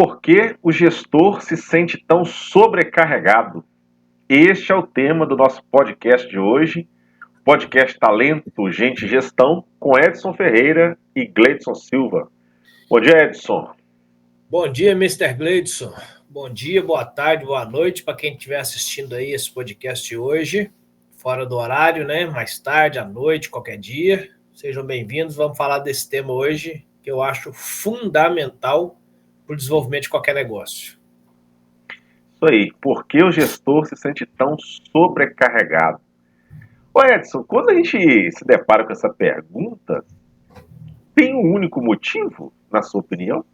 Por que o gestor se sente tão sobrecarregado? Este é o tema do nosso podcast de hoje, podcast Talento, Gente e Gestão, com Edson Ferreira e Gleidson Silva. Bom dia, Edson. Bom dia, Mr. Gleidson. Bom dia, boa tarde, boa noite para quem estiver assistindo aí esse podcast hoje, fora do horário, né? Mais tarde, à noite, qualquer dia. Sejam bem-vindos. Vamos falar desse tema hoje, que eu acho fundamental para o desenvolvimento de qualquer negócio. Isso aí, por que o gestor se sente tão sobrecarregado? Ô Edson, quando a gente se depara com essa pergunta, tem um único motivo, na sua opinião?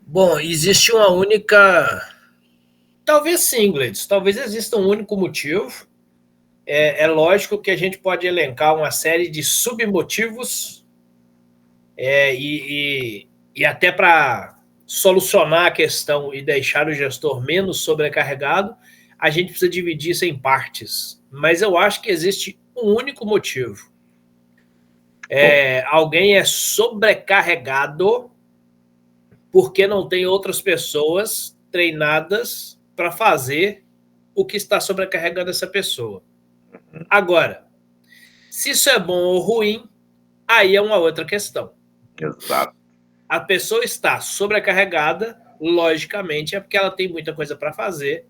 Bom, existe uma única... Talvez sim, Gleidson. Talvez exista um único motivo. É lógico que a gente pode elencar uma série de submotivos e até para solucionar a questão e deixar o gestor menos sobrecarregado, a gente precisa dividir isso em partes. Mas eu acho que existe um único motivo. Alguém é sobrecarregado porque não tem outras pessoas treinadas para fazer o que está sobrecarregando essa pessoa. Agora, se isso é bom ou ruim, aí é uma outra questão. Exato. A pessoa está sobrecarregada, logicamente, é porque ela tem muita coisa para fazer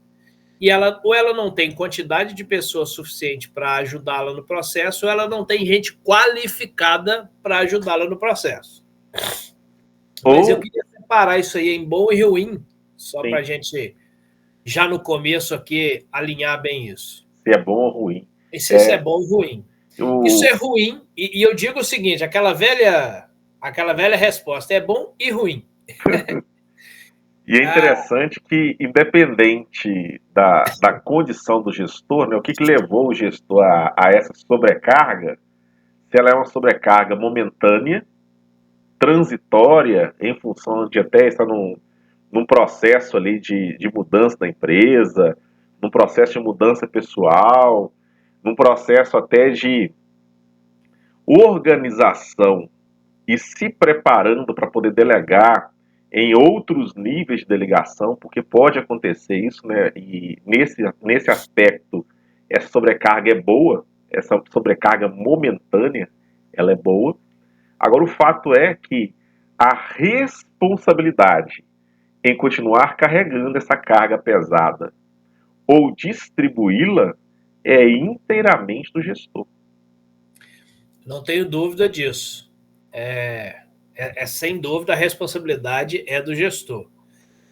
e ou ela não tem quantidade de pessoas suficiente para ajudá-la no processo, ou ela não tem gente qualificada para ajudá-la no processo. Mas eu queria separar isso aí em bom e ruim, só para a gente, já no começo aqui, alinhar bem isso. Se é bom ou ruim. Isso é bom ou ruim. Isso é ruim, e eu digo o seguinte, aquela velha resposta, é bom e ruim. E é interessante que, independente da condição do gestor, né, o que levou o gestor a essa sobrecarga, se ela é uma sobrecarga momentânea, transitória, em função de até estar num processo ali de mudança da empresa, num processo de mudança pessoal, num processo até de organização e se preparando para poder delegar em outros níveis de delegação, porque pode acontecer isso, né? E nesse aspecto, essa sobrecarga é boa, essa sobrecarga momentânea, ela é boa. Agora, o fato é que a responsabilidade em continuar carregando essa carga pesada ou distribuí-la é inteiramente do gestor. Não tenho dúvida disso. Sem dúvida, a responsabilidade é do gestor.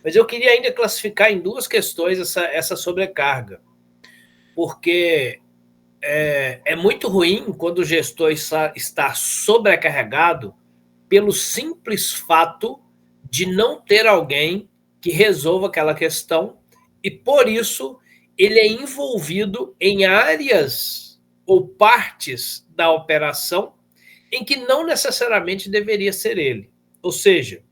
Mas eu queria ainda classificar em duas questões essa sobrecarga. Porque é muito ruim quando o gestor está sobrecarregado pelo simples fato de não ter alguém que resolva aquela questão e, por isso, ele é envolvido em áreas ou partes da operação em que não necessariamente deveria ser ele. Ou seja,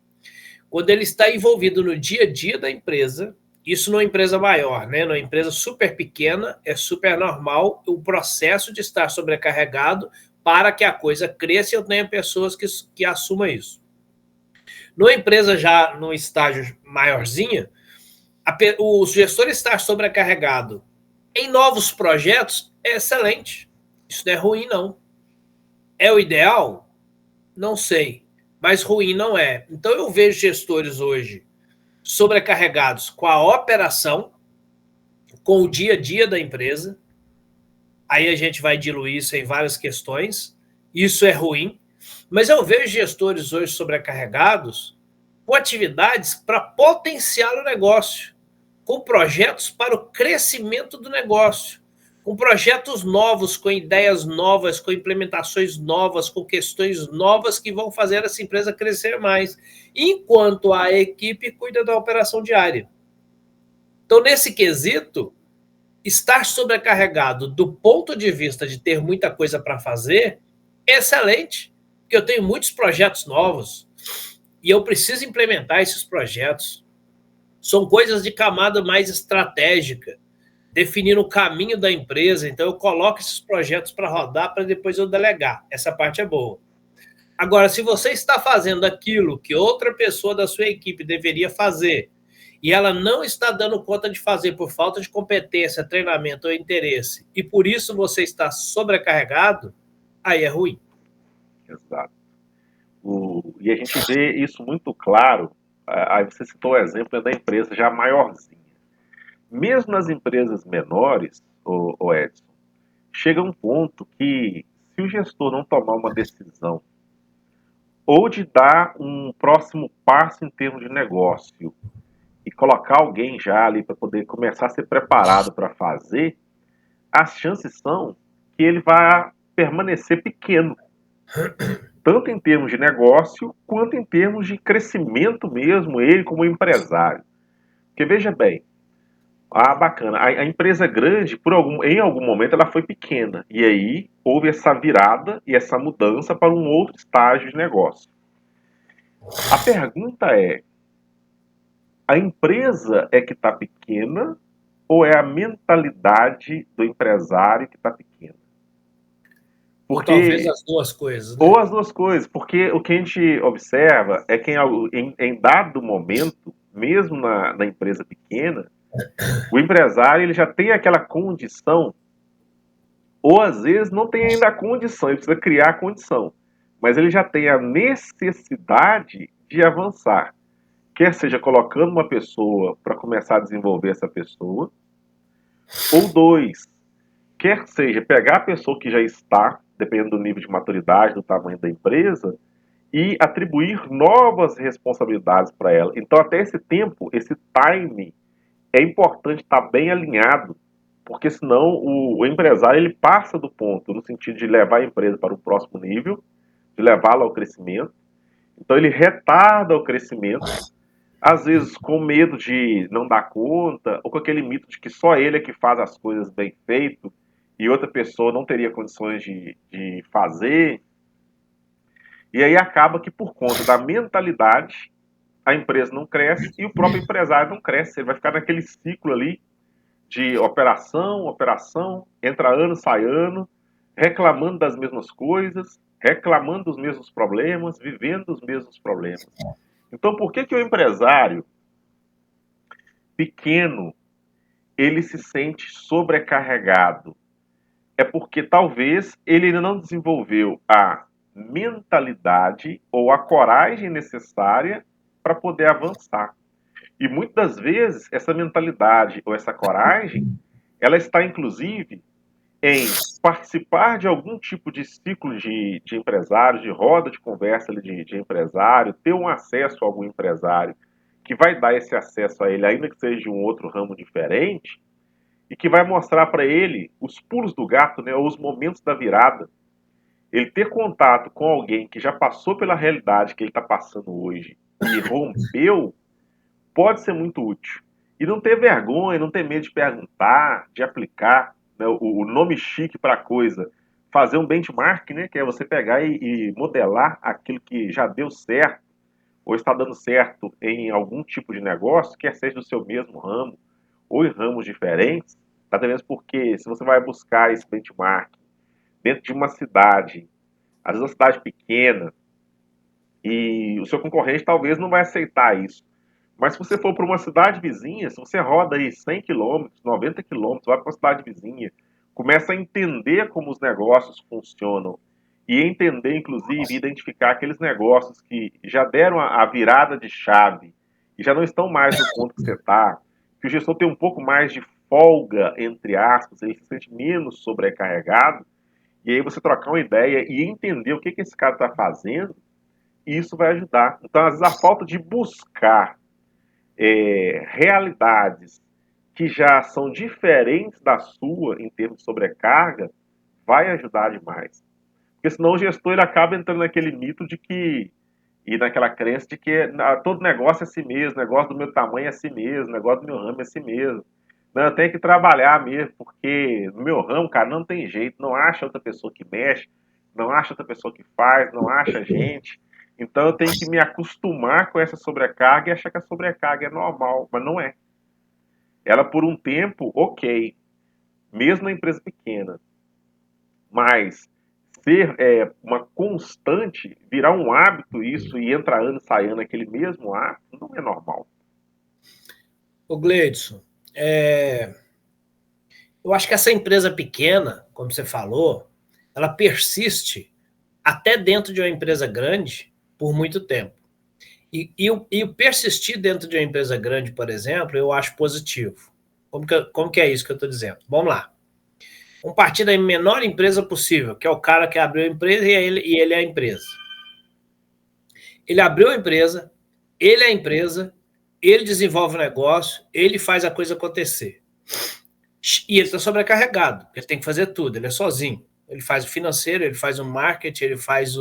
quando ele está envolvido no dia a dia da empresa, isso numa empresa maior, né? Numa empresa super pequena, é super normal o processo de estar sobrecarregado para que a coisa cresça e eu tenha pessoas que assumam isso. Numa empresa já no estágio maiorzinha, o gestor estar sobrecarregado em novos projetos é excelente. Isso não é ruim, não. É o ideal? Não sei, mas ruim não é. Então eu vejo gestores hoje sobrecarregados com a operação, com o dia a dia da empresa. Aí a gente vai diluir isso em várias questões. Isso é ruim. Mas eu vejo gestores hoje sobrecarregados com atividades para potenciar o negócio, com projetos para o crescimento do negócio, com projetos novos, com ideias novas, com implementações novas, com questões novas que vão fazer essa empresa crescer mais, enquanto a equipe cuida da operação diária. Então, nesse quesito, estar sobrecarregado do ponto de vista de ter muita coisa para fazer é excelente, porque eu tenho muitos projetos novos e eu preciso implementar esses projetos. São coisas de camada mais estratégica, definir o caminho da empresa, então eu coloco esses projetos para rodar para depois eu delegar. Essa parte é boa. Agora, se você está fazendo aquilo que outra pessoa da sua equipe deveria fazer e ela não está dando conta de fazer por falta de competência, treinamento ou interesse, e por isso você está sobrecarregado, aí é ruim. Exato. E a gente vê isso muito claro. Aí você citou o exemplo da empresa já maiorzinha. Mesmo nas empresas menores, o Edson, chega um ponto que, se o gestor não tomar uma decisão ou de dar um próximo passo em termos de negócio e colocar alguém já ali para poder começar a ser preparado para fazer, as chances são que ele vai permanecer pequeno, tanto em termos de negócio quanto em termos de crescimento mesmo, ele como empresário. Porque veja bem, bacana, a empresa grande, em algum momento, ela foi pequena, e aí houve essa virada e essa mudança para um outro estágio de negócio. A pergunta é, a empresa é que está pequena ou é a mentalidade do empresário que está pequena? Ou talvez Porque as duas coisas, Ou né? as duas coisas, porque o que a gente observa é que em dado momento, mesmo na empresa pequena, o empresário ele já tem aquela condição, ou às vezes não tem ainda a condição, ele precisa criar a condição, mas ele já tem a necessidade de avançar, quer seja colocando uma pessoa para começar a desenvolver essa pessoa, ou dois, quer seja pegar a pessoa que já está, dependendo do nível de maturidade, do tamanho da empresa, e atribuir novas responsabilidades para ela. Então, até esse tempo, esse time, é importante estar bem alinhado, porque senão o empresário ele passa do ponto, no sentido de levar a empresa para o próximo nível, de levá-la ao crescimento. Então, ele retarda o crescimento, às vezes com medo de não dar conta, ou com aquele mito de que só ele é que faz as coisas bem feito e outra pessoa não teria condições de fazer. E aí acaba que, por conta da mentalidade, a empresa não cresce e o próprio empresário não cresce. Ele vai ficar naquele ciclo ali de operação, operação, entra ano, sai ano, reclamando das mesmas coisas, reclamando dos mesmos problemas, vivendo os mesmos problemas. Então, por que que o empresário pequeno ele se sente sobrecarregado? É porque talvez ele ainda não desenvolveu a mentalidade ou a coragem necessária para poder avançar. E muitas das vezes essa mentalidade ou essa coragem, ela está inclusive em participar de algum tipo de ciclo de empresário, de roda de conversa de empresário, ter um acesso a algum empresário que vai dar esse acesso a ele, ainda que seja de um outro ramo diferente, e que vai mostrar para ele os pulos do gato, né, os momentos da virada. Ele ter contato com alguém que já passou pela realidade que ele está passando hoje e rompeu, pode ser muito útil. E não ter vergonha, não ter medo de perguntar, de aplicar, né, o nome chique para a coisa. Fazer um benchmark, né, que é você pegar e modelar aquilo que já deu certo ou está dando certo em algum tipo de negócio, quer seja do seu mesmo ramo ou em ramos diferentes, até mesmo porque se você vai buscar esse benchmark dentro de uma cidade, às vezes uma cidade pequena, e o seu concorrente talvez não vai aceitar isso. Mas se você for para uma cidade vizinha, se você roda aí 100 quilômetros, 90 quilômetros, vai para uma cidade vizinha, começa a entender como os negócios funcionam e entender, inclusive, identificar aqueles negócios que já deram a virada de chave e já não estão mais no ponto que você está, que o gestor tem um pouco mais de folga, entre aspas, ele se sente menos sobrecarregado, e aí você trocar uma ideia e entender o que esse cara está fazendo, isso vai ajudar. Então, às vezes, a falta de buscar realidades que já são diferentes da sua em termos de sobrecarga, vai ajudar demais. Porque senão o gestor ele acaba entrando naquele mito de que, e naquela crença de que todo negócio é assim mesmo, negócio do meu tamanho é assim mesmo, negócio do meu ramo é assim mesmo. Não, eu tenho que trabalhar mesmo, porque no meu ramo, cara, não tem jeito, não acha outra pessoa que mexe, não acha outra pessoa que faz, não acha gente. Então eu tenho que me acostumar com essa sobrecarga e achar que a sobrecarga é normal, mas não é. Ela por um tempo, ok, mesmo na empresa pequena, mas ser uma constante, virar um hábito isso e entrar ano e sair ano aquele mesmo hábito, não é normal. Ô Gleidson, eu acho que essa empresa pequena, como você falou, ela persiste até dentro de uma empresa grande por muito tempo. E o persistir dentro de uma empresa grande, por exemplo, eu acho positivo. Como que é isso que eu estou dizendo? Vamos lá. Vamos partir da menor empresa possível, que é o cara que abriu a empresa e ele é a empresa. Ele abriu a empresa, ele é a empresa, ele desenvolve o negócio, ele faz a coisa acontecer. E ele está sobrecarregado, ele tem que fazer tudo, ele é sozinho. Ele faz o financeiro, ele faz o marketing, ele faz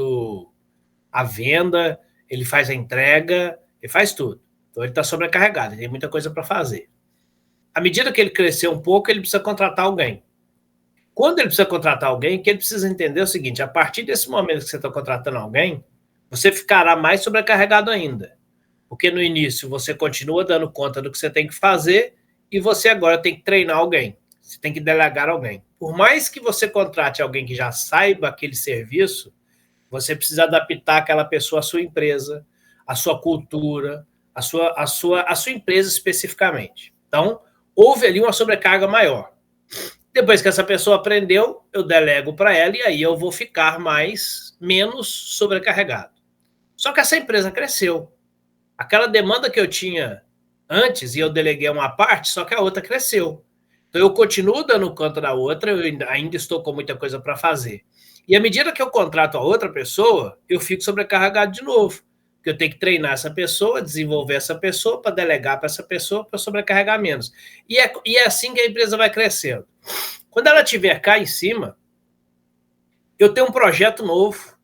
a venda, ele faz a entrega, ele faz tudo. Então ele está sobrecarregado, ele tem muita coisa para fazer. À medida que ele crescer um pouco, ele precisa contratar alguém. Quando ele precisa contratar alguém, o que ele precisa entender é o seguinte: a partir desse momento que você está contratando alguém, você ficará mais sobrecarregado ainda. Porque no início você continua dando conta do que você tem que fazer e você agora tem que treinar alguém. Você tem que delegar alguém. Por mais que você contrate alguém que já saiba aquele serviço, você precisa adaptar aquela pessoa à sua empresa, à sua cultura, à sua empresa especificamente. Então, houve ali uma sobrecarga maior. Depois que essa pessoa aprendeu, eu delego para ela e aí eu vou ficar menos sobrecarregado. Só que essa empresa cresceu. Aquela demanda que eu tinha antes e eu deleguei uma parte, só que a outra cresceu. Então eu continuo dando conta da outra, eu ainda estou com muita coisa para fazer. E à medida que eu contrato a outra pessoa, eu fico sobrecarregado de novo. Porque eu tenho que treinar essa pessoa, desenvolver essa pessoa, para delegar para essa pessoa, para sobrecarregar menos. E é assim que a empresa vai crescendo. Quando ela estiver cá em cima, eu tenho um projeto novo,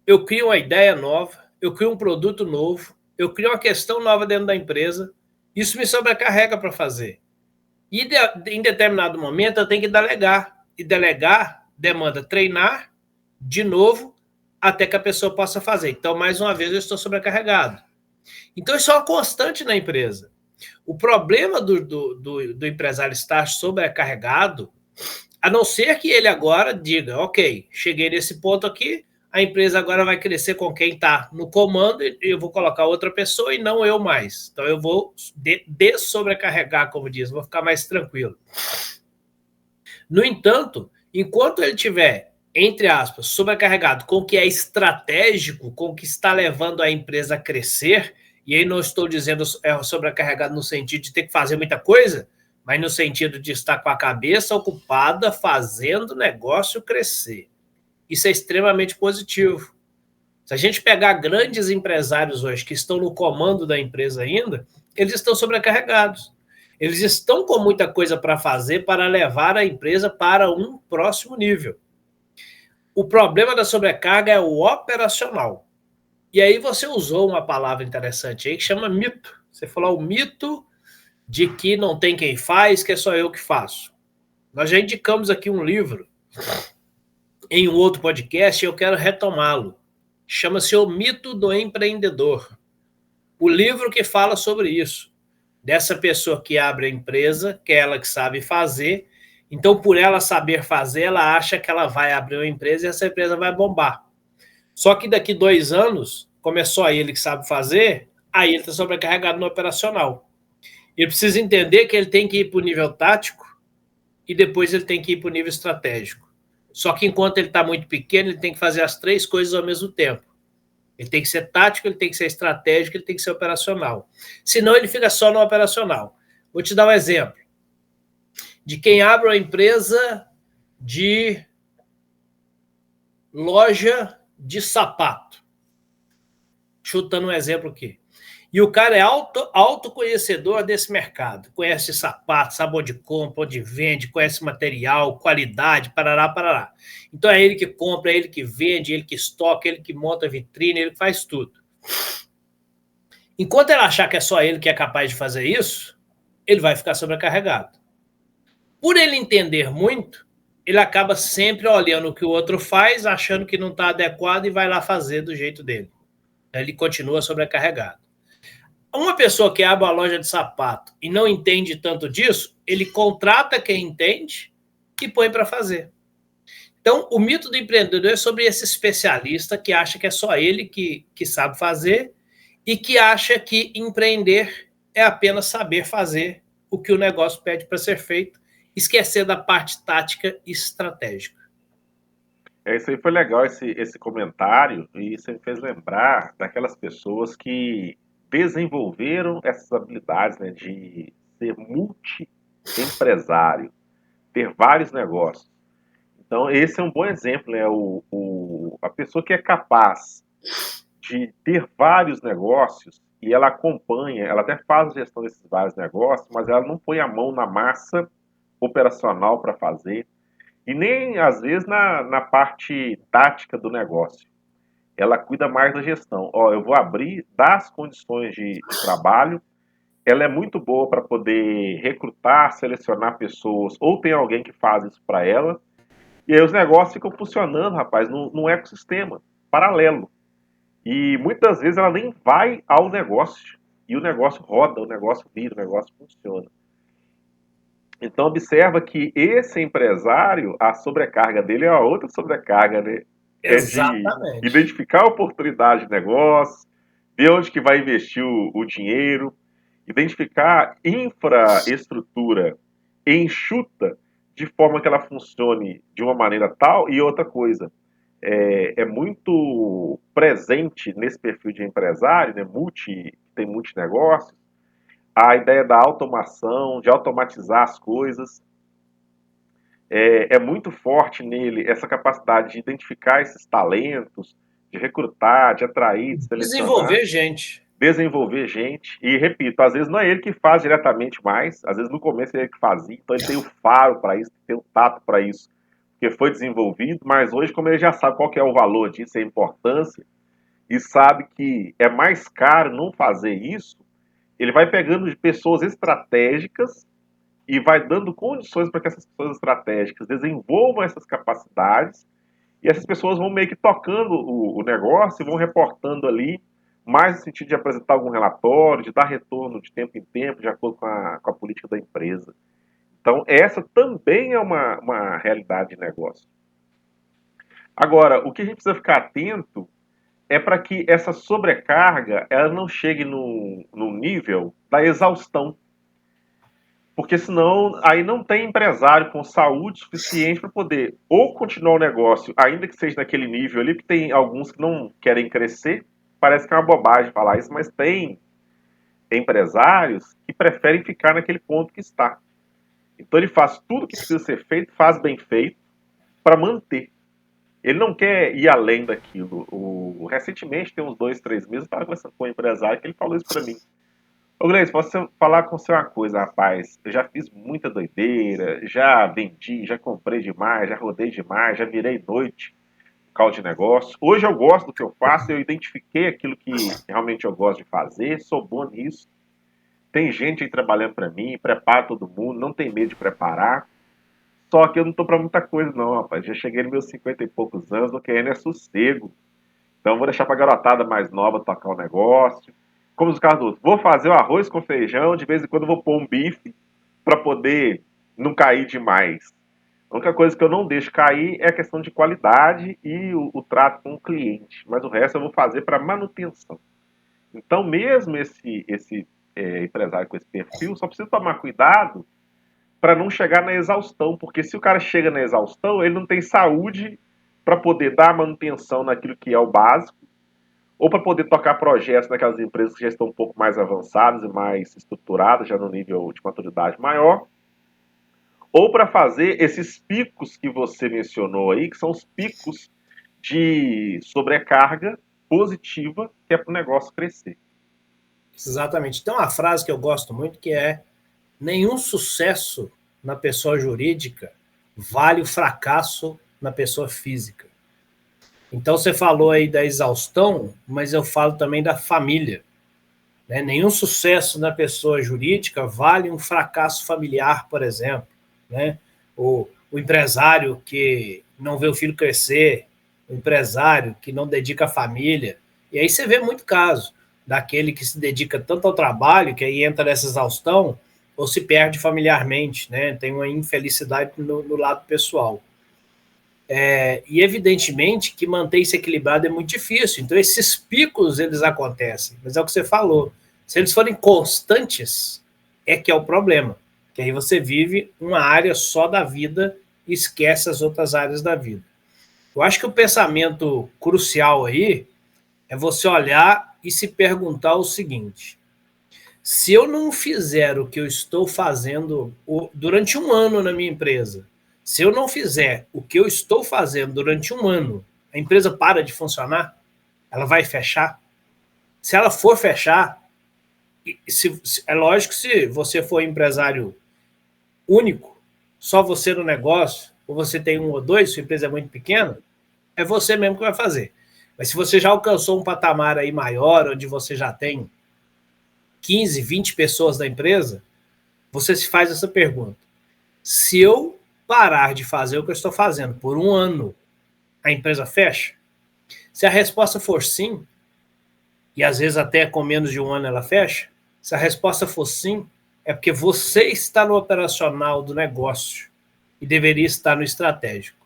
eu crio uma ideia nova, eu crio um produto novo, eu crio uma questão nova dentro da empresa, isso me sobrecarrega para fazer. E em determinado momento eu tenho que delegar. E delegar demanda treinar de novo até que a pessoa possa fazer. Então, mais uma vez, eu estou sobrecarregado. Então, isso é uma constante na empresa. O problema do empresário estar sobrecarregado, a não ser que ele agora diga, ok, cheguei nesse ponto aqui, a empresa agora vai crescer com quem está no comando e eu vou colocar outra pessoa e não eu mais. Então, eu vou dessobrecarregar, como diz, vou ficar mais tranquilo. No entanto, enquanto ele tiver, entre aspas, sobrecarregado com o que é estratégico, com o que está levando a empresa a crescer, e aí não estou dizendo sobrecarregado no sentido de ter que fazer muita coisa, mas no sentido de estar com a cabeça ocupada fazendo o negócio crescer. Isso é extremamente positivo. Se a gente pegar grandes empresários hoje que estão no comando da empresa ainda, eles estão sobrecarregados. Eles estão com muita coisa para fazer para levar a empresa para um próximo nível. O problema da sobrecarga é o operacional. E aí você usou uma palavra interessante aí que chama mito. Você falou o mito de que não tem quem faz, que é só eu que faço. Nós já indicamos aqui um livro em um outro podcast e eu quero retomá-lo. Chama-se O Mito do Empreendedor. O livro que fala sobre isso. Dessa pessoa que abre a empresa, que é ela que sabe fazer. Então, por ela saber fazer, ela acha que ela vai abrir uma empresa e essa empresa vai bombar. Só que daqui 2 anos, como é só ele que sabe fazer, aí ele está sobrecarregado no operacional. Ele precisa entender que ele tem que ir para o nível tático e depois ele tem que ir para o nível estratégico. Só que enquanto ele está muito pequeno, ele tem que fazer as 3 coisas ao mesmo tempo. Ele tem que ser tático, ele tem que ser estratégico, ele tem que ser operacional. Senão ele fica só no operacional. Vou te dar um exemplo de quem abre uma empresa de loja de sapato. Chutando um exemplo aqui. E o cara é autoconhecedor desse mercado. Conhece sapato, sabe onde compra, onde vende, conhece material, qualidade, parará, parará. Então é ele que compra, é ele que vende, ele que estoca, ele que monta a vitrine, ele que faz tudo. Enquanto ele achar que é só ele que é capaz de fazer isso, ele vai ficar sobrecarregado. Por ele entender muito, ele acaba sempre olhando o que o outro faz, achando que não está adequado e vai lá fazer do jeito dele. Ele continua sobrecarregado. Uma pessoa que abre uma loja de sapato e não entende tanto disso, ele contrata quem entende e põe para fazer. Então, o mito do empreendedor é sobre esse especialista que acha que é só ele que sabe fazer e que acha que empreender é apenas saber fazer o que o negócio pede para ser feito, esquecer da parte tática e estratégica. Isso aí foi legal, esse comentário, e isso me fez lembrar daquelas pessoas que desenvolveram essas habilidades, né, de ser multi-empresário, ter vários negócios. Então, esse é um bom exemplo, né? A pessoa que é capaz de ter vários negócios e ela acompanha, ela até faz a gestão desses vários negócios, mas ela não põe a mão na massa operacional para fazer e nem, às vezes, na parte tática do negócio. Ela cuida mais da gestão. Ó, eu vou abrir, dar as condições de trabalho, ela é muito boa para poder recrutar, selecionar pessoas, ou tem alguém que faz isso para ela, e aí os negócios ficam funcionando, rapaz, num ecossistema paralelo. E muitas vezes ela nem vai ao negócio. E o negócio roda, o negócio vira, o negócio funciona. Então observa que esse empresário, a sobrecarga dele é a outra sobrecarga, né? É de Exatamente. identificar a oportunidade de negócio, ver onde que vai investir o dinheiro, identificar infraestrutura enxuta de forma que ela funcione de uma maneira tal. E outra coisa, é muito presente nesse perfil de empresário, né, que tem multinegócios, a ideia da automação, de automatizar as coisas. É muito forte nele essa capacidade de identificar esses talentos, de recrutar, de atrair, de selecionar, Desenvolver gente. desenvolver gente. E repito, às vezes não é ele que faz diretamente mais, às vezes no começo é ele que fazia, então ele tem o faro para isso, tem o tato para isso, porque foi desenvolvido, mas hoje, como ele já sabe qual que é o valor disso, a importância, e sabe que é mais caro não fazer isso, ele vai pegando de pessoas estratégicas e vai dando condições para que essas pessoas estratégicas desenvolvam essas capacidades, e essas pessoas vão meio que tocando o negócio e vão reportando ali, mais no sentido de apresentar algum relatório, de dar retorno de tempo em tempo, de acordo com a política da empresa. Então, essa também é uma realidade de negócio. Agora, o que a gente precisa ficar atento é para que essa sobrecarga ela não chegue no nível da exaustão. Porque senão aí não tem empresário com saúde suficiente para poder ou continuar o negócio, ainda que seja naquele nível ali, porque tem alguns que não querem crescer. Parece que é uma bobagem falar isso, mas tem empresários que preferem ficar naquele ponto que está. Então ele faz tudo que precisa ser feito, faz bem feito, para manter. Ele não quer ir além daquilo. Recentemente, tem uns 2, 3 meses, eu estava conversando com um empresário que ele falou isso para mim. Ô Gleice, posso falar com você uma coisa, rapaz? Eu já fiz muita doideira, já vendi, já comprei demais, já rodei demais, já virei noite por causa de negócio. Hoje eu gosto do que eu faço, eu identifiquei aquilo que realmente eu gosto de fazer, sou bom nisso. Tem gente aí trabalhando para mim, prepara todo mundo, não tem medo de preparar. Só que eu não tô para muita coisa não, rapaz. Já cheguei nos meus 50 e poucos anos, tô querendo é sossego. Então eu vou deixar pra garotada mais nova tocar o negócio. Como os caras outros, vou fazer o arroz com feijão, de vez em quando eu vou pôr um bife para poder não cair demais. A única coisa que eu não deixo cair é a questão de qualidade e o trato com o cliente. Mas o resto eu vou fazer para manutenção. Então, mesmo esse empresário com esse perfil, só precisa tomar cuidado para não chegar na exaustão. Porque se o cara chega na exaustão, ele não tem saúde para poder dar manutenção naquilo que é o básico, ou para poder tocar projetos naquelas empresas que já estão um pouco mais avançadas e mais estruturadas, já no nível de maturidade maior, ou para fazer esses picos que você mencionou aí, que são os picos de sobrecarga positiva, que é para o negócio crescer. Exatamente. Tem uma frase que eu gosto muito que é: nenhum sucesso na pessoa jurídica vale o fracasso na pessoa física. Então você falou aí da exaustão, mas eu falo também da família. Né? Nenhum sucesso na pessoa jurídica vale um fracasso familiar, por exemplo. Né? O empresário que não vê o filho crescer, o empresário que não dedica à família. E aí você vê muito caso daquele que se dedica tanto ao trabalho, que aí entra nessa exaustão, ou se perde familiarmente, né? Tem uma infelicidade no lado pessoal. E evidentemente que manter isso equilibrado é muito difícil. Então esses picos eles acontecem, mas é o que você falou. Se eles forem constantes, é que é o problema. Que aí você vive uma área só da vida e esquece as outras áreas da vida. Eu acho que o pensamento crucial aí é você olhar e se perguntar o seguinte: se eu não fizer o que eu estou fazendo durante um ano na minha empresa, se eu não fizer o que eu estou fazendo durante um ano, a empresa para de funcionar? Ela vai fechar? Se ela for fechar, é lógico que se você for empresário único, só você no negócio, ou você tem um ou dois, sua empresa é muito pequena, é você mesmo que vai fazer. Mas se você já alcançou um patamar aí maior, onde você já tem 15, 20 pessoas da empresa, você se faz essa pergunta: se eu parar de fazer o que eu estou fazendo por um ano, a empresa fecha? Se a resposta for sim, e às vezes até com menos de um ano ela fecha, se a resposta for sim, é porque você está no operacional do negócio e deveria estar no estratégico.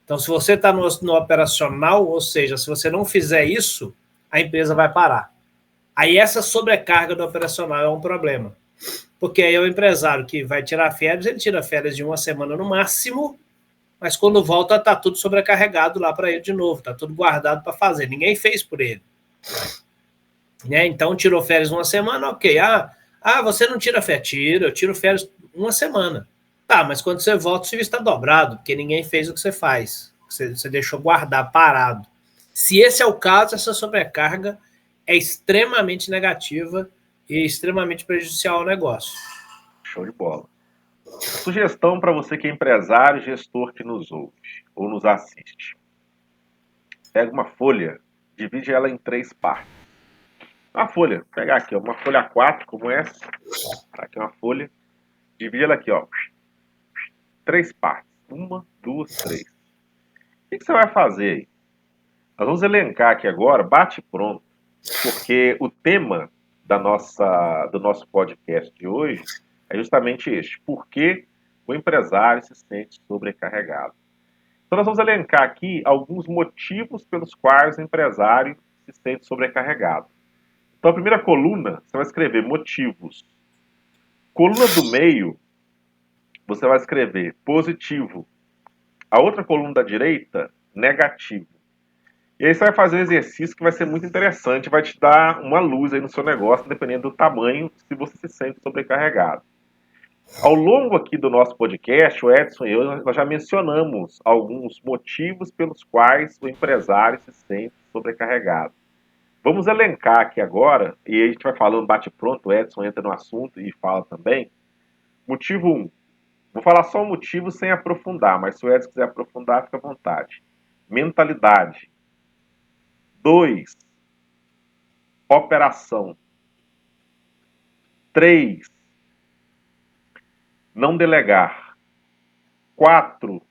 Então, se você está no operacional, ou seja, se você não fizer isso, a empresa vai parar. Aí essa sobrecarga do operacional é um problema. Porque aí é o empresário que vai tirar férias, ele tira férias de uma semana no máximo, mas quando volta está tudo sobrecarregado lá para ele de novo, está tudo guardado para fazer, ninguém fez por ele. Né? Então tirou férias uma semana, ok. Você não tira férias? Tira, eu tiro férias uma semana. Tá, mas quando você volta o serviço está dobrado, porque ninguém fez o que você faz. Você deixou guardar, parado. Se esse é o caso, essa sobrecarga é extremamente negativa e extremamente prejudicial ao negócio. Show de bola. Sugestão para você que é empresário e gestor que nos ouve ou nos assiste. Pega uma folha, divide ela em 3 partes. Uma folha, vou pegar aqui, ó, uma folha A4 como essa. Tá aqui uma folha. Divide ela aqui, ó. 3 partes. 1, 2, 3. O que você vai fazer aí? Nós vamos elencar aqui agora, bate pronto, porque o tema do nosso podcast de hoje é justamente este: por que o empresário se sente sobrecarregado. Então nós vamos elencar aqui alguns motivos pelos quais o empresário se sente sobrecarregado. Então a primeira coluna, você vai escrever motivos. Coluna do meio, você vai escrever positivo. A outra coluna da direita, negativo. E aí você vai fazer um exercício que vai ser muito interessante, vai te dar uma luz aí no seu negócio, dependendo do tamanho, se você se sente sobrecarregado. Ao longo aqui do nosso podcast, o Edson e eu, nós já mencionamos alguns motivos pelos quais o empresário se sente sobrecarregado. Vamos elencar aqui agora, e a gente vai falando bate-pronto, o Edson entra no assunto e fala também. Motivo 1. Vou falar só o motivo sem aprofundar, mas se o Edson quiser aprofundar, fica à vontade. Mentalidade. 2. Operação. 3. Não delegar. 4.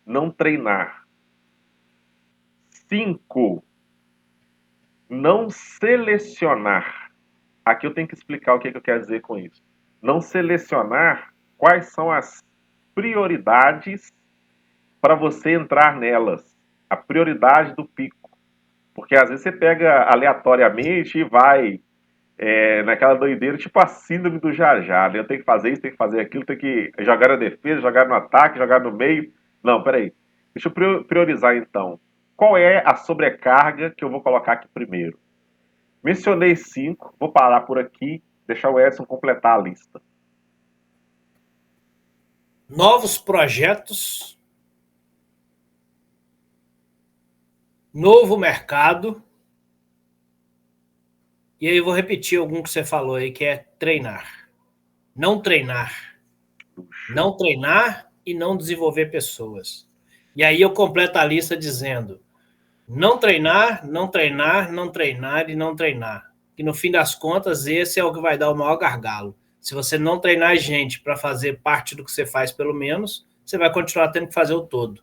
Não treinar. 5. Não selecionar. Aqui eu tenho que explicar o que eu quero dizer com isso. Não selecionar quais são as prioridades para você entrar nelas. A prioridade do pico. Porque às vezes você pega aleatoriamente e vai naquela doideira, tipo a síndrome do Jajá, né? Eu tenho que fazer isso, tenho que fazer aquilo, tenho que jogar na defesa, jogar no ataque, jogar no meio. Não, peraí. Deixa eu priorizar então. Qual é a sobrecarga que eu vou colocar aqui primeiro? Mencionei 5, vou parar por aqui, deixar o Edson completar a lista. Novos projetos, novo mercado. E aí eu vou repetir algum que você falou aí, que é treinar. Não treinar. Não treinar e não desenvolver pessoas. E aí eu completo a lista dizendo: não treinar, não treinar, não treinar e não treinar. E no fim das contas, esse é o que vai dar o maior gargalo. Se você não treinar gente para fazer parte do que você faz, pelo menos, você vai continuar tendo que fazer o todo.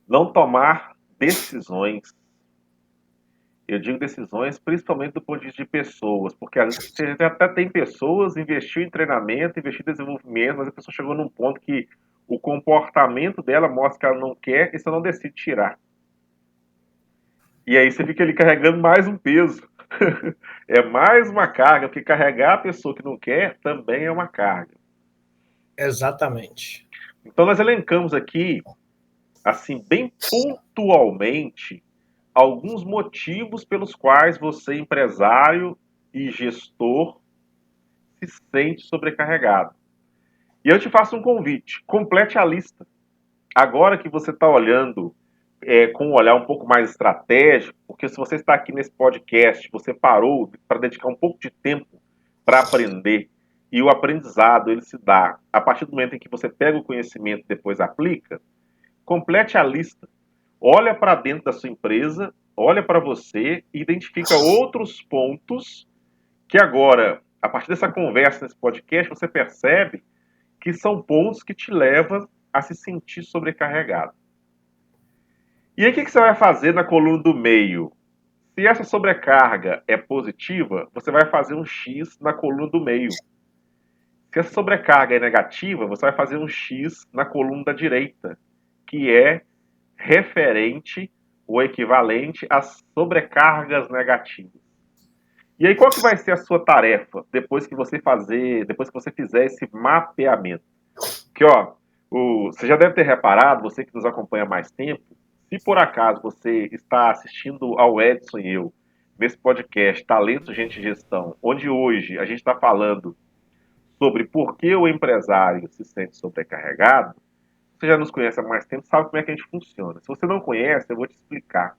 Não tomar decisões. Eu digo decisões principalmente do ponto de vista de pessoas, porque às vezes você até tem pessoas, investiu em treinamento, investiu em desenvolvimento, mas a pessoa chegou num ponto que o comportamento dela mostra que ela não quer e você não decide tirar. E aí você fica ali carregando mais um peso. É mais uma carga, porque carregar a pessoa que não quer também é uma carga. Exatamente. Então nós elencamos aqui, assim, bem pontualmente, alguns motivos pelos quais você, empresário e gestor, se sente sobrecarregado. E eu te faço um convite: complete a lista. Agora que você está olhando com um olhar um pouco mais estratégico, porque se você está aqui nesse podcast, você parou para dedicar um pouco de tempo para aprender, e o aprendizado ele se dá a partir do momento em que você pega o conhecimento e depois aplica, complete a lista. Olha para dentro da sua empresa, olha para você e identifica outros pontos que agora, a partir dessa conversa, nesse podcast, você percebe que são pontos que te levam a se sentir sobrecarregado. E aí, o que você vai fazer na coluna do meio? Se essa sobrecarga é positiva, você vai fazer um X na coluna do meio. Se essa sobrecarga é negativa, você vai fazer um X na coluna da direita, que é referente ou equivalente às sobrecargas negativas. E aí, qual que vai ser a sua tarefa depois que você fizer esse mapeamento? Que, ó, você já deve ter reparado, você que nos acompanha há mais tempo, se por acaso você está assistindo ao Edson e eu, nesse podcast Talento, Gente e Gestão, onde hoje a gente está falando sobre por que o empresário se sente sobrecarregado, você já nos conhece há mais tempo, sabe como é que a gente funciona. Se você não conhece, eu vou te explicar.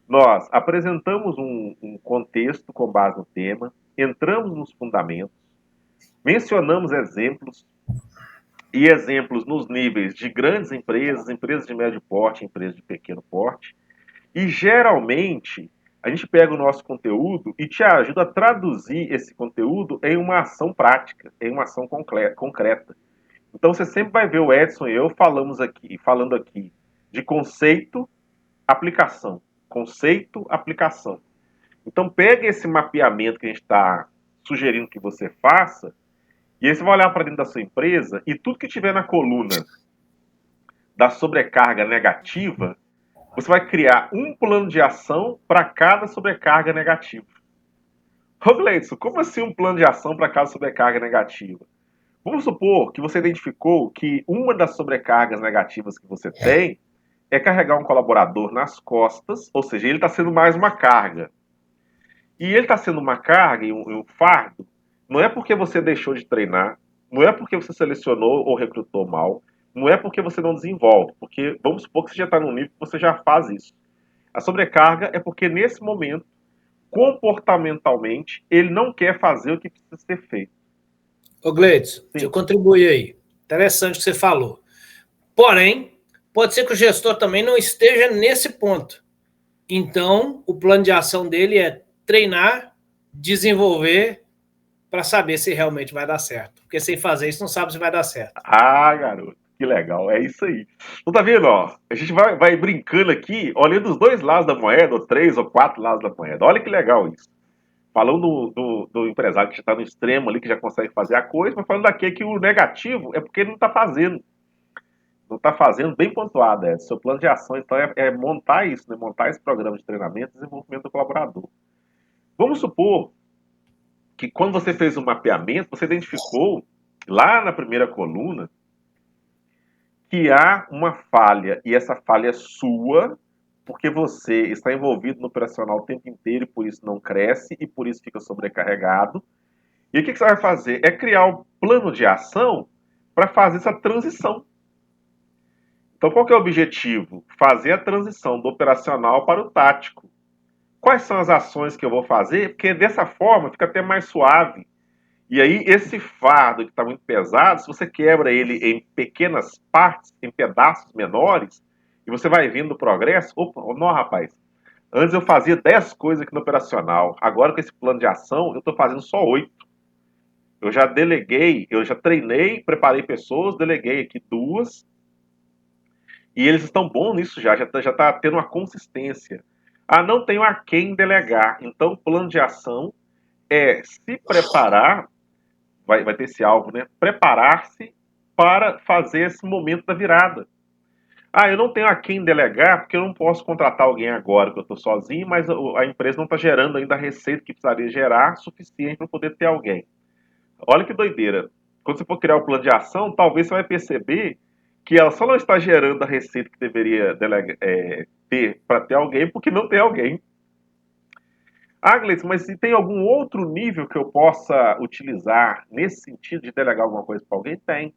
Nós apresentamos um contexto com base no tema, entramos nos fundamentos, mencionamos exemplos e exemplos nos níveis de grandes empresas, empresas de médio porte, empresas de pequeno porte. E geralmente a gente pega o nosso conteúdo e te ajuda a traduzir esse conteúdo em uma ação prática, em uma ação concreta. Então você sempre vai ver o Edson e eu falando aqui de conceito, aplicação. Conceito, aplicação. Então pega esse mapeamento que a gente está sugerindo que você faça, e aí você vai olhar para dentro da sua empresa e tudo que tiver na coluna da sobrecarga negativa, você vai criar um plano de ação para cada sobrecarga negativa. Ô Gleison, como assim um plano de ação para cada sobrecarga negativa? Vamos supor que você identificou que uma das sobrecargas negativas que você tem é carregar um colaborador nas costas, ou seja, ele está sendo mais uma carga. E ele está sendo uma carga e um fardo, não é porque você deixou de treinar, não é porque você selecionou ou recrutou mal, não é porque você não desenvolve, porque vamos supor que você já está num nível que você já faz isso. A sobrecarga é porque nesse momento, comportamentalmente, ele não quer fazer o que precisa ser feito. Ô Gleides, deixa eu Sim. contribuir aí. Interessante o que você falou. Porém, pode ser que o gestor também não esteja nesse ponto. Então, o plano de ação dele é treinar, desenvolver, para saber se realmente vai dar certo. Porque sem fazer isso, não sabe se vai dar certo. Ah, garoto, que legal, é isso aí. Então tá vendo, ó? A gente vai brincando aqui, olhando os dois lados da moeda, ou três ou quatro lados da moeda. Olha que legal isso. Falando do empresário que já está no extremo ali, que já consegue fazer a coisa, mas falando aqui que o negativo é porque ele não está fazendo. Não está fazendo bem pontuado. Seu plano de ação, então, é montar isso, né? Montar esse programa de treinamento e desenvolvimento do colaborador. Vamos supor que quando você fez o mapeamento, você identificou lá na primeira coluna que há uma falha, e essa falha é sua, porque você está envolvido no operacional o tempo inteiro e por isso não cresce e por isso fica sobrecarregado. E o que você vai fazer? É criar um plano de ação para fazer essa transição. Então, qual que é o objetivo? Fazer a transição do operacional para o tático. Quais são as ações que eu vou fazer? Porque dessa forma fica até mais suave. E aí, esse fardo que está muito pesado, se você quebra ele em pequenas partes, em pedaços menores, e você vai vendo o progresso, opa, não, rapaz, antes eu fazia 10 coisas aqui no operacional, agora com esse plano de ação, eu estou fazendo só 8. Eu já deleguei, eu já treinei, preparei pessoas, deleguei aqui 2, e eles estão bons nisso já está tendo uma consistência. Ah, não tenho a quem delegar, então o plano de ação é se preparar, vai ter esse alvo, né? Preparar-se para fazer esse momento da virada. Eu não tenho a quem delegar, porque eu não posso contratar alguém agora que eu estou sozinho, mas a empresa não está gerando ainda a receita que precisaria gerar suficiente para poder ter alguém. Olha que doideira. Quando você for criar o plano de ação, talvez você vai perceber que ela só não está gerando a receita que deveria ter para ter alguém, porque não tem alguém. Gleice, mas se tem algum outro nível que eu possa utilizar nesse sentido de delegar alguma coisa para alguém? Tem.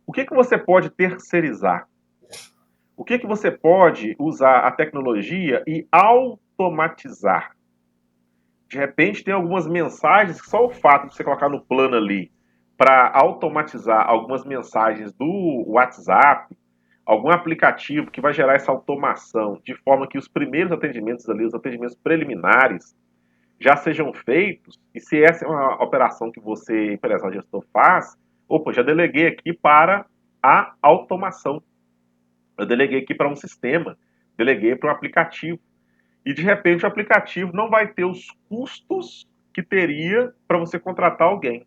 O que você pode terceirizar? O que você pode usar a tecnologia e automatizar? De repente tem algumas mensagens que só o fato de você colocar no plano ali para automatizar algumas mensagens do WhatsApp, algum aplicativo que vai gerar essa automação de forma que os primeiros atendimentos ali, os atendimentos preliminares, já sejam feitos, e se essa é uma operação que você, empresário gestor, faz, já deleguei aqui para a automação. Eu deleguei aqui para um sistema, deleguei para um aplicativo. E de repente o aplicativo não vai ter os custos que teria para você contratar alguém.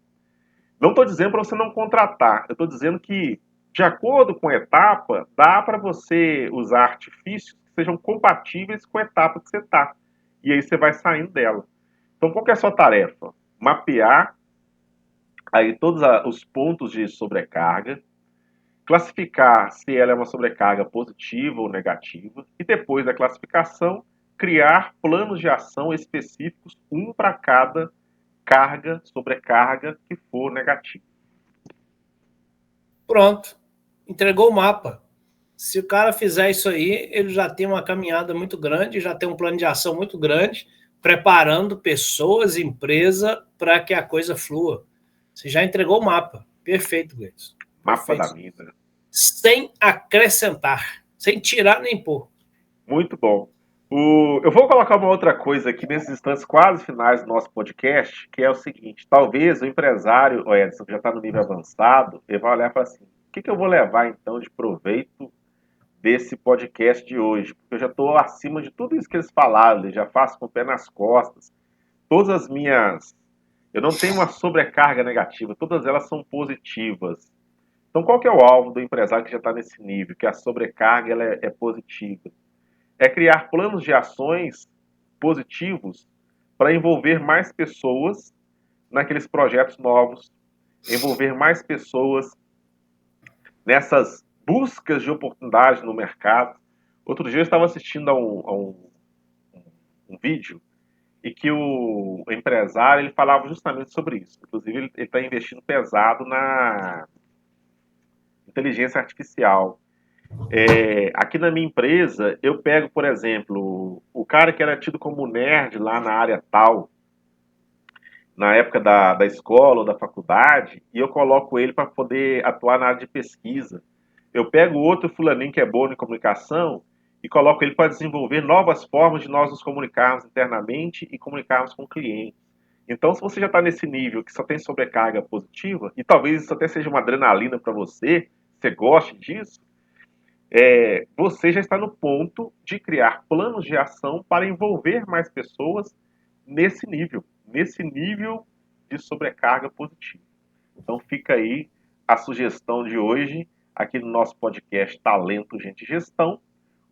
Não estou dizendo para você não contratar, eu estou dizendo que, de acordo com a etapa, dá para você usar artifícios que sejam compatíveis com a etapa que você está. E aí você vai saindo dela. Então, qual que é a sua tarefa? Mapear aí todos os pontos de sobrecarga, classificar se ela é uma sobrecarga positiva ou negativa, e depois da classificação, criar planos de ação específicos, um para cada carga, sobrecarga que for negativa. Pronto. Entregou o mapa. Se o cara fizer isso aí, ele já tem uma caminhada muito grande, já tem um plano de ação muito grande, preparando pessoas, empresa, para que a coisa flua. Você já entregou o mapa. Perfeito, Gleison. Mapa da vida. Sem acrescentar, sem tirar nem pôr. Muito bom. Eu vou colocar uma outra coisa aqui nesses instantes quase finais do nosso podcast, que é o seguinte: talvez o empresário, o Edson, que já está no nível avançado, ele vai olhar para assim, o que eu vou levar então de proveito desse podcast de hoje? Porque eu já estou acima de tudo isso que eles falaram, eu já faço com o pé nas costas. Todas as minhas... Eu não tenho uma sobrecarga negativa, todas elas são positivas. Então qual que é o alvo do empresário que já está nesse nível, que a sobrecarga ela é positiva? É criar planos de ações positivos para envolver mais pessoas naqueles projetos novos, envolver mais pessoas nessas buscas de oportunidades no mercado. Outro dia eu estava assistindo a um vídeo e que o empresário ele falava justamente sobre isso. Inclusive ele está investindo pesado na inteligência artificial. Aqui na minha empresa, eu pego, por exemplo, o cara que era tido como nerd lá na área tal, na época da escola ou da faculdade, e eu coloco ele para poder atuar na área de pesquisa. Eu pego outro fulaninho que é bom em comunicação e coloco ele para desenvolver novas formas de nós nos comunicarmos internamente e comunicarmos com o cliente. Então, se você já está nesse nível que só tem sobrecarga positiva, e talvez isso até seja uma adrenalina para você, você goste disso, você já está no ponto de criar planos de ação para envolver mais pessoas nesse nível de sobrecarga positiva. Então fica aí a sugestão de hoje, aqui no nosso podcast Talento, Gente e Gestão,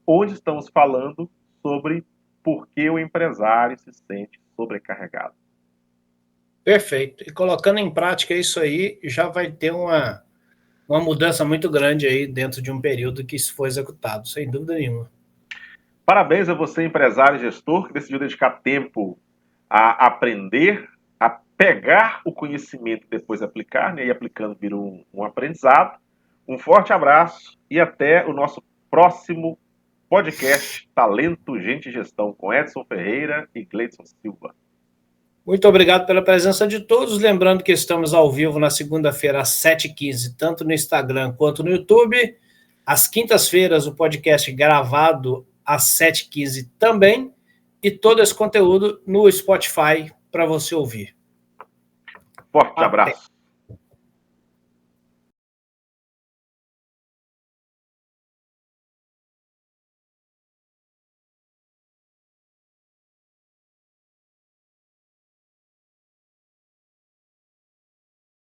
onde estamos falando sobre por que o empresário se sente sobrecarregado. Perfeito. E colocando em prática isso aí, já vai ter uma mudança muito grande aí dentro de um período que isso foi executado, sem dúvida nenhuma. Parabéns a você, empresário e gestor, que decidiu dedicar tempo a aprender, a pegar o conhecimento e depois aplicar, né? E aplicando vira um aprendizado. Um forte abraço e até o nosso próximo podcast Talento, Gente e Gestão, com Edson Ferreira e Gleison Silva. Muito obrigado pela presença de todos. Lembrando que estamos ao vivo na segunda-feira às 7h15, tanto no Instagram quanto no YouTube. Às quintas-feiras, o podcast gravado às 7h15 também. E todo esse conteúdo no Spotify para você ouvir. Forte abraço.